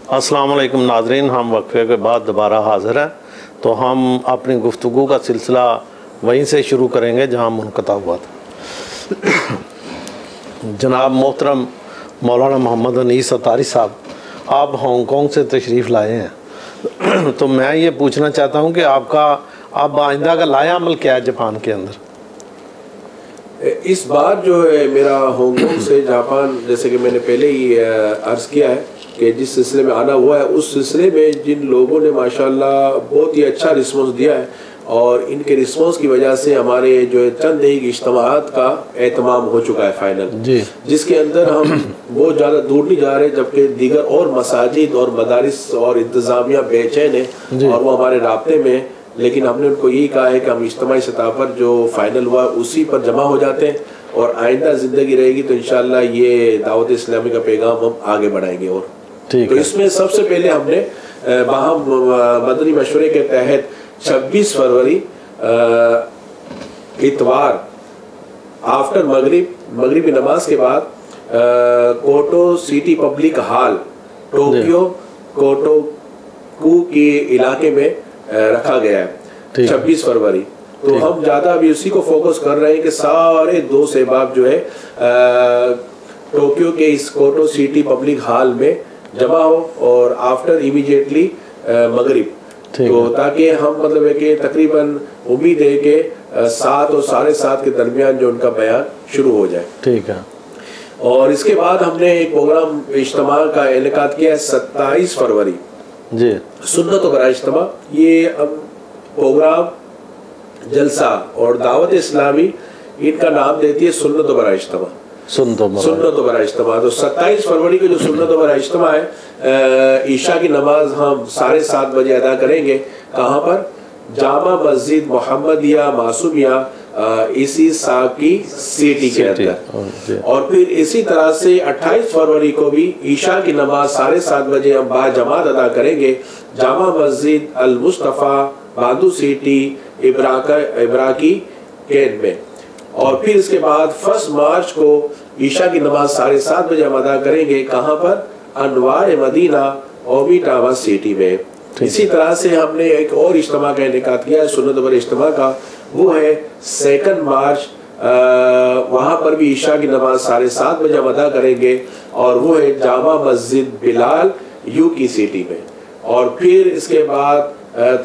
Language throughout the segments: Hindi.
अस्सलाम वालेकुम नाज़रीन, हम वक्फे के बाद दोबारा हाज़िर हैं। तो हम अपनी गुफ्तगू का सिलसिला वहीं से शुरू करेंगे जहां मुनक़ता हुआ था। जनाब मोहतरम मौलाना मोहम्मद अनीस अतारी साहब, आप हांगकांग से तशरीफ़ लाए हैं तो मैं ये पूछना चाहता हूं कि आप आइंदा का लाया अमल क्या है जापान के अंदर? इस बार जो है मेरा हांगकांग से जापान, जैसे कि मैंने पहले ही अर्ज़ किया है कि जिस सिलसिले में आना हुआ है, उस सिलसिले में जिन लोगों ने माशाल्लाह बहुत ही अच्छा रिस्पॉन्स दिया है और इनके रिस्पॉन्स की वजह से हमारे जो है चंद एक इज्तिमाआत का एहतमाम हो चुका है फाइनल, जिसके अंदर हम बहुत ज़्यादा दूर नहीं जा रहे, जबकि दीगर और मसाजिद और मदारिस और इंतज़ामिया बेचैन है और वो हमारे राब्ते में। लेकिन हमने उनको यही कहा है कि हम इज्तिमाई सतह पर जो फाइनल हुआ उसी पर जमा हो जाते हैं और आइंदा ज़िंदगी रहेगी तो इंशाअल्लाह ये दावत इस्लामी का पैगाम हम आगे बढ़ाएंगे। और तो इसमें सबसे पहले हमने बाहम मदनी मशवरे के तहत 26 फरवरी इतवार आफ्टर मगरिबी नमाज के बाद कोटो सिटी पब्लिक हॉल टोक्यो कोटोकू के इलाके में रखा गया है 26 फरवरी। तो हम ज़्यादा अभी उसी को फोकस कर रहे हैं कि सारे दोस्त अहबाब जो है टोक्यो के इस कोटो सिटी पब्लिक हॉल में जमा हो और आफ्टर इमीडिएटली मगरिब, तो ताकि हम मतलब है कि तकरीबन उम्मीद है कि 7 और 7:30 के दरमियान जो उनका बयान शुरू हो जाए। ठीक है। और इसके बाद हमने एक प्रोग्राम इज्तिमा का इनेकाद किया है 27 फरवरी जी, सुन्नत व बराए इज्तिमा। ये प्रोग्राम जलसा और दावत इस्लामी इनका नाम देती है सुन्नत व बराए इज्तिमा। सुन्नत व बराए इज्तिमा। तो 27 फरवरी को जो सुन्नत व बराए इज्तिमा है, ईशा की नमाज हम 7:30 बजे अदा करेंगे। कहाँ पर? जामा मस्जिद मोहम्मदिया मासूमिया इसी साकी सिटी के अंदर। और फिर इसी तरह से 28 फरवरी को भी ईशा की नमाज 7:30 बजे हम बाजमात अदा करेंगे जामा मस्जिद अल मुस्तफ़ा बांदू सिटी इब्राकी कैन में। और फिर इसके बाद 1 मार्च को ईशा की नमाज 7:30 बजे हम अदा करेंगे। कहाँ पर? अनवार मदीना ओमिटावा सिटी में। इसी तरह से हमने एक और इज्तिमा का इनेकाद किया है सुन्नत व बराए इज्तिमा का, वो है 2 मार्च। वहाँ पर भी ईशा की नमाज 7:30 बजे हम अदा करेंगे और वो है जामा मस्जिद बिलाल यू की सिटी में। और फिर इसके बाद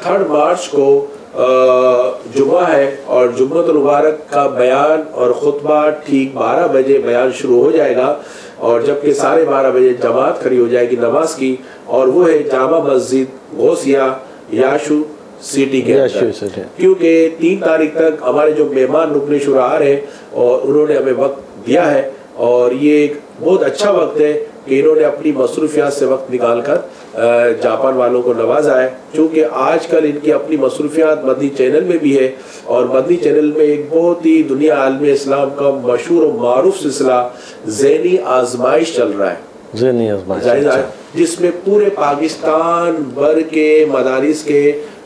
3 मार्च को जुम्मा है और जुम्मतुल मुबारक का बयान और खुतबा ठीक 12 बजे बयान शुरू हो जाएगा और जबकि 12:30 बजे जमात खड़ी हो जाएगी नमाज की, और वो है जामा मस्जिद गौसिया याशु सिटी के अंदर। क्योंकि 3 तारीख तक हमारे जो मेहमान रुकने शुरू आ रहे हैं और उन्होंने हमें वक्त दिया है और ये एक बहुत अच्छा वक्त है कि इन्होंने अपनी मसरूफियात से वक्त निकाल कर जापान वालों को नवाजा है। चूँकि आजकल इनकी अपनी मसरूफियात मदनी चैनल में भी है और मदनी चैनल में एक बहुत ही दुनिया आलम इस्लाम का मशहूर और मारूफ सिलसिला ज़हनी आजमाइश चल रहा है, ज़हनी आजमाइश, जिसमें पूरे पाकिस्तान भर के मदारिस के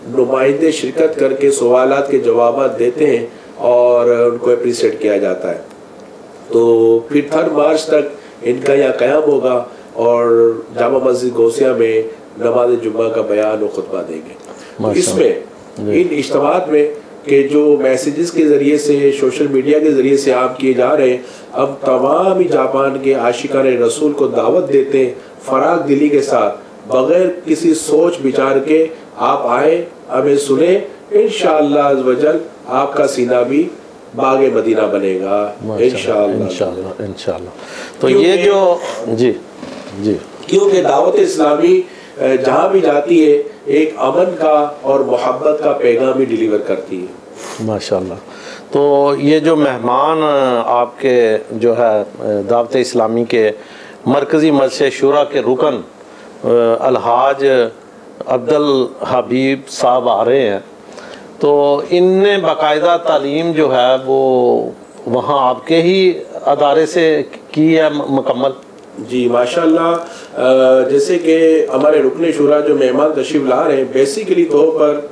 नुमाइंदे शिरकत करके सवालात के जवाब देते हैं और उनको अप्रिशिएट किया जाता है। तो फिर 3 मार्च तक इनका यहाँ क़याम होगा और जामा मस्जिद गौसिया में नमाज जुम्मा का बयान और खुतबा देंगे। तो इसमें इन इज्तिमात में कि जो मैसेजेस के ज़रिए से सोशल मीडिया के ज़रिए से आप किए जा रहे हैं, अब तमाम ही जापान के आशिकान रसूल को दावत देते हैं फराग दिली के साथ, बग़ैर किसी सोच विचार के आप आए, हमें सुने, इंशाअल्लाह अज़्ज़ वजल आपका सीना भी बागे मदीना बनेगा इंशाअल्लाह। तो ये जो जी क्योंकि दावत इस्लामी जहाँ भी जाती है एक अमन का और मोहब्बत का पैगाम ही डिलीवर करती है माशाअल्लाह। तो ये जो मेहमान आपके जो है दावत इस्लामी के मरकज़ी मजलिस शुरा के रुकन अलहाज अब्दुल हबीब साहब आ रहे हैं, तो इनने बाकायदा तालीम जो है वो वहाँ आपके ही अदारे से की है मुकम्मल? जी माशाअल्लाह। जैसे कि हमारे रुकने शुरा जो मेहमान तशरीफ़ ला रहे हैं, बेसिकली तौर पर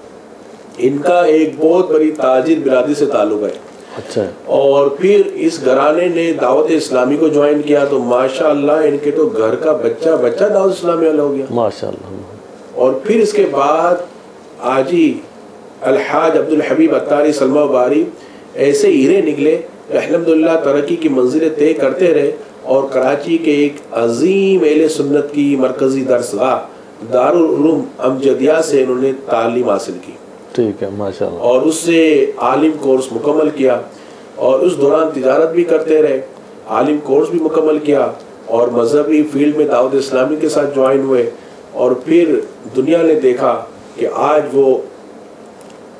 इनका एक बहुत बड़ी ताजिर बिरादरी से ताल्लुक़ है अच्छा। और फिर इस घराने ने दावत इस्लामी को ज्वाइन किया तो माशाअल्लाह इनके तो घर का बच्चा बच्चा दावत इस्लामी वाला हो गया माशाअल्लाह। और फिर इसके बाद आजी अलहाज अब्दुल हबीब अत्तारी सलमा बारी ऐसे हीरे निकले अल्हम्दुलिल्लाह तरक्की की मंजिलें तय करते रहे और कराची के एक अजीम अहले सुन्नत की मरकजी दरसगाह दारुल उलूम अमजदिया से इन्होंने तालीम हासिल की। ठीक है माशाअल्लाह। और उससे आलिम कोर्स मुकम्मल किया और उस दौरान तिजारत भी करते रहे, आलिम कोर्स भी मुकम्मल किया और मजहबी फील्ड में दावत इस्लामी के साथ ज्वाइन हुए। और फिर दुनिया ने देखा कि आज वो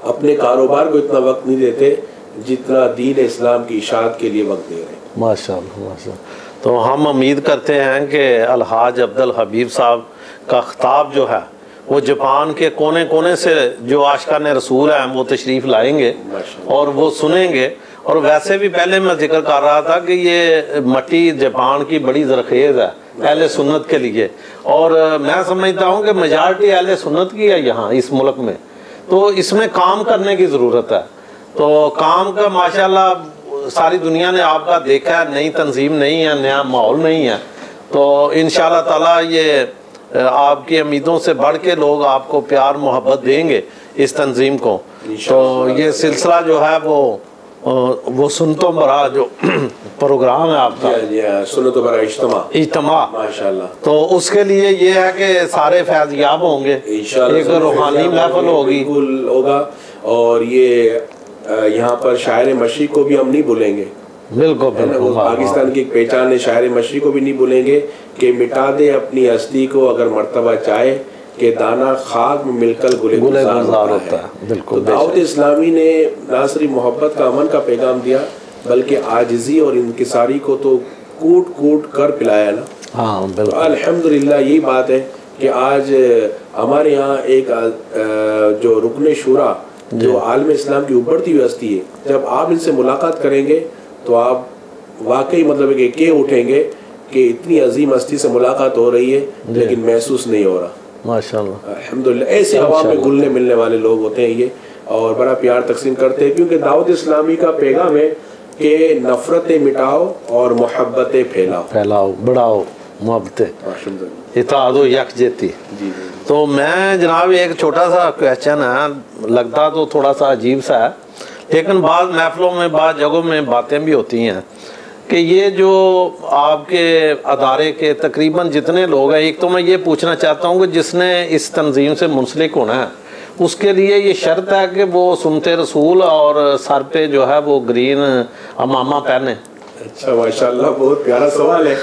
अपने कारोबार को इतना वक्त नहीं देते जितना दीन इस्लाम की इशाअत के लिए वक्त दे रहे हैं। माशाअल्लाह माशाअल्लाह। तो हम उम्मीद करते हैं कि अलहाज अब्दुल हबीब साहब का खिताब जो है वो जापान के कोने कोने से जो आशिकान रसूल हैं वो तशरीफ़ लाएंगे और वो सुनेंगे। और वैसे भी पहले मैं जिक्र कर रहा था कि ये मट्टी जापान की बड़ी ज़रखेज़ है अहले सुन्नत के लिए और मैं समझता हूँ कि मेजॉरिटी अहले सुन्नत की है यहाँ इस मुल्क में, तो इसमें काम करने की ज़रूरत है। तो काम का माशाल्लाह सारी दुनिया ने आपका देखा है, नई तंजीम नहीं है, नया माहौल नहीं है, तो इंशाअल्लाह ताला ये आपकी उम्मीदों से बढ़ के लोग आपको प्यार मोहब्बत देंगे इस तंजीम को। तो ये सिलसिला जो है वो सुन्नतों बरा जो प्रोग्राम है आपका सुन्नतों बरा इज्तिमा माशाल्लाह, तो उसके लिए ये है कि सारे फैज़याब होंगे, एक रूहानी महफिल होगी होगा। और ये यहाँ पर शायर मशरिक़ को भी हम नहीं भूलेंगे, बिल्कुल बिल्कुल। पाकिस्तान की एक पहचान है, शायर मशरिक़ को भी नहीं भूलेंगे कि मिटा दे अपनी हस्ती को अगर मर्तबा चाहे कि दाना खाक में मिलकर गुलजार होता है। बिल्कुल। तो दावत इस्लामी ने ना सिर्फ मोहब्बत का अमन का पैगाम दिया बल्कि आजिज़ी और इनकिसारी को तो कूट कूट कर पिलाया ना। हाँ बिल्कुल। तो अल्हम्दुलिल्लाह यही बात है कि आज हमारे यहाँ एक जो रुकने शुरा जो आलम इस्लाम की उभरती हुई हस्ती है, जब आप इनसे मुलाकात करेंगे तो आप वाकई मतलब कि के उठेंगे कि इतनी अजीम हस्ती से मुलाकात हो रही है लेकिन महसूस नहीं हो रहा। माशाल्लाह अल्हम्दुलिल्लाह ऐसे आवाम में घुलने मिलने वाले लोग होते हैं ये और बड़ा प्यार तकसीम करते हैं, क्योंकि दावत इस्लामी का पैगाम है कि नफ़रतें मिटाओ और मोहब्बतें फैलाओ बढ़ाओ मोहब्बतें इत्तेहाद व यकजहती। तो मैं जनाब एक छोटा सा क्वेश्चन है, लगता तो थोड़ा सा अजीब सा है लेकिन बाद महफिलों में बाद जगहों में बातें भी होती हैं कि ये जो आपके अदारे के तकरीबन जितने लोग हैं, एक तो मैं ये पूछना चाहता हूँ कि जिसने इस तंजीम से मुंसलिक होना है उसके लिए ये शर्त है कि वो सुन्नते रसूल और सर पे जो है वो ग्रीन अमामा पहने। अच्छा माशाल्लाह, बहुत प्यारा सवाल है।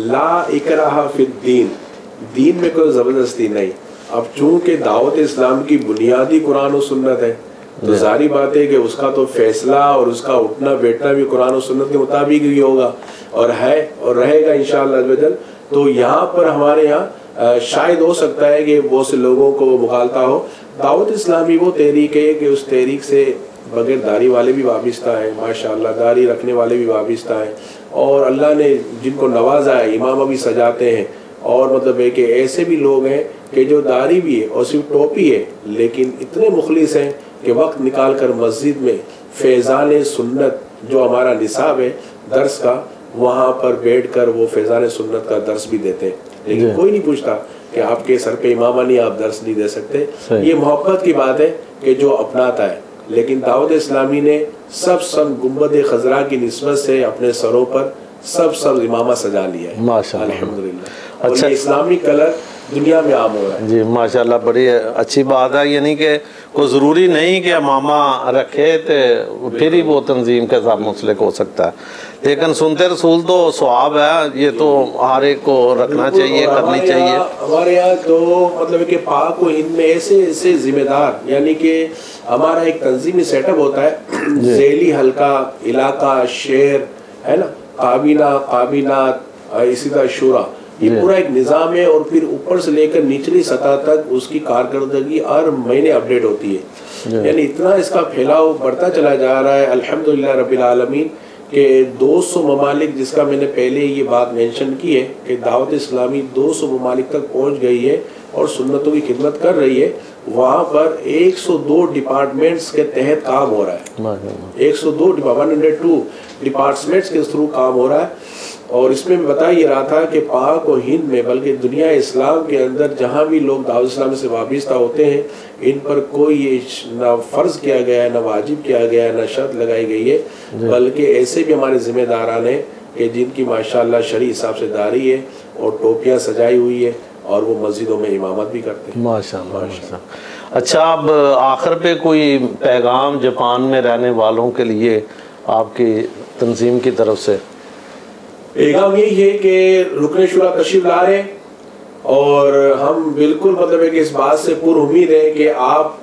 ला इकराहा फिद्दीन, दीन में कोई ज़बरदस्ती नहीं। अब चूँकि दावत इस्लाम की बुनियादी कुरान और सुन्नत है तो जारी बात है कि उसका तो फैसला और उसका उठना बैठना भी कुरान और सुन्नत के मुताबिक ही होगा और है और रहेगा इंशाअल्लाह अज़्ज़-व-जल। तो यहाँ पर हमारे यहाँ शायद हो सकता है कि बहुत से लोगों को मुखालता हो। दावत इस्लामी वो तहरीक है कि उस तहरीक से बगैर दाढ़ी वाले भी वाबिस्ता है, माशाअल्लाह दाढ़ी रखने वाले भी वाबिस्ता है और अल्लाह ने जिनको नवाजा है इमाम भी सजाते हैं। और मतलब है कि ऐसे भी लोग हैं कि जो दाढ़ी भी है और सिर्फ टोपी है लेकिन इतने मुखलिस हैं कि वक्त निकाल कर मस्जिद में फैज़ान सुन्नत जो हमारा निसाब है दर्स का, वहाँ पर बैठ कर वो फैज़ान सुन्नत का दर्स भी देते हैं। लेकिन कोई नहीं पूछता कि आपके सर पे इमामा नहीं, आप दर्स नहीं दे सकते। ये मोहब्बत की बात है कि जो अपनाता है। लेकिन दावत इस्लामी ने सब गुंबद खजरा की निस्बत से अपने सरों पर सब इमामा सजा लिया है माशाअल्लाह अल्हम्दुलिल्लाह। अच्छा, इस्लामी कलर दुनिया में आम हो रहा है जी माशाल्लाह, बड़ी अच्छी बात है। यानी कि कोई ज़रूरी नहीं कि मामा रखे तो फिर ही वो तंजीम के साथ मुंसलिक हो सकता है, लेकिन सुनते रसूल तो सवाब है, ये तो हर एक को रखना चाहिए, करनी चाहिए। हमारे यहाँ तो मतलब कि पाक व हिंद में ऐसे जिम्मेदार, यानी कि हमारा एक तंजीमी सेटअप होता है, ज़ैली हल्का इलाका शहर है ना, काबिनात इसी तरह शुरा, ये पूरा एक निज़ाम है और फिर ऊपर से लेकर निचली सतह तक उसकी कारकर्दगी हर महीने अपडेट होती है। यानी इतना इसका फैलाव बढ़ता चला जा रहा है अल्हम्दुलिल्लाह रब्बिल आलमीन के 200 ममालिक, जिसका मैंने पहले ये बात मेंशन की है कि दावत इस्लामी 200 ममालिक तक पहुंच गई है और सुन्नतों की खिदमत कर रही है। वहाँ पर 102 डिपार्टमेंट्स के तहत काम हो रहा है, 102 डिपार्टमेंट्स के थ्रू काम हो रहा है। और इसमें मैं बता ये रहा था कि पाक और हिंद में, बल्कि दुनिया इस्लाम के अंदर जहाँ भी लोग दावत इस्लाम से वाबस्ता होते हैं, इन पर कोई ये ना फ़र्ज़ किया गया है, ना वाजिब किया गया है, ना शर्त लगाई गई है, बल्कि ऐसे भी हमारे ज़िम्मेदारान हैं कि जिनकी माशाअल्लाह शरई हिसाब से दाढ़ी है और टोपियाँ सजाई हुई है और वो मस्जिदों में इमामत भी करते हैं। माशाअल्लाह। अच्छा, अब आखिर पे कोई पैगाम जापान में रहने वालों के लिए आपकी तंजीम की तरफ से? पैगाम यही है कि रुकने शुरा तशरीफ ला रहे और हम बिल्कुल मतलब है कि इस बात से पूरी उम्मीद है कि आप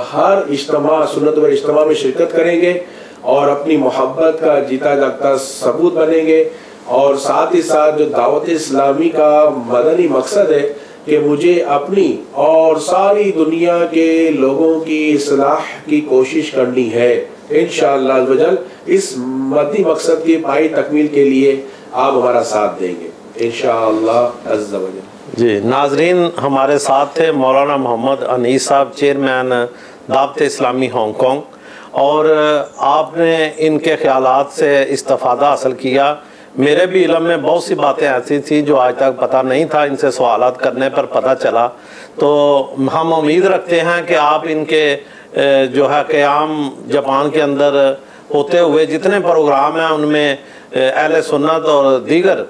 हर इज्तिमा, सुन्नत व इज्तिमा में शिरकत करेंगे और अपनी मोहब्बत का जीता जागता सबूत बनेंगे। और साथ ही साथ जो दावत इस्लामी का मदनी मकसद है कि मुझे अपनी और सारी दुनिया के लोगों की इस्लाह की कोशिश करनी है, इंशाअल्लाह वजल इस मदनी मकसद की पाई तकमील के लिए आप हमारा साथ देंगे इंशाअल्लाह अज़्ज़ा वजल। जी नाजरीन, हमारे साथ थे मौलाना मोहम्मद अनीस साहब, चेयरमैन दावत इस्लामी हांगकांग, और आपने इनके ख्यालात से इस्तिफ़ादा हासिल किया। मेरे भी इल्म में बहुत सी बातें ऐसी थी जो आज तक पता नहीं था, इनसे सवालात करने पर पता चला। तो हम उम्मीद रखते हैं कि आप इनके जो है क़याम जापान के अंदर होते हुए जितने प्रोग्राम हैं उनमें अहले सुन्नत और दीगर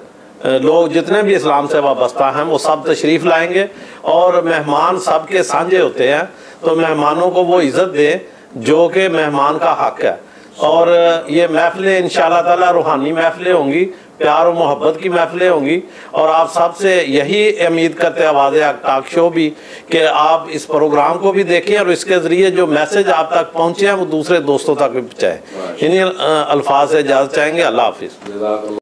लोग जितने भी इस्लाम से वाबस्ता हैं वो सब तशरीफ़ लाएंगे। और मेहमान सब के साझे होते हैं, तो मेहमानों को वो इज़्ज़त दें जो कि मेहमान का हक़ है। और ये महफ़िलें इंशाअल्लाह ताला रूहानी महफ़िलें होंगी, प्यार और मोहब्बत की महफ़िलें होंगी। और आप सबसे यही उम्मीद करते हैं आवाज़ टॉक शो भी कि आप इस प्रोग्राम को भी देखें और इसके ज़रिए जो मैसेज आप तक पहुँचे हैं वो दूसरे दोस्तों तक भी पहुँचाएँ। इन्हीं अल्फाज से इजाज़त चाहेंगे। अल्लाह हाफ़िज़।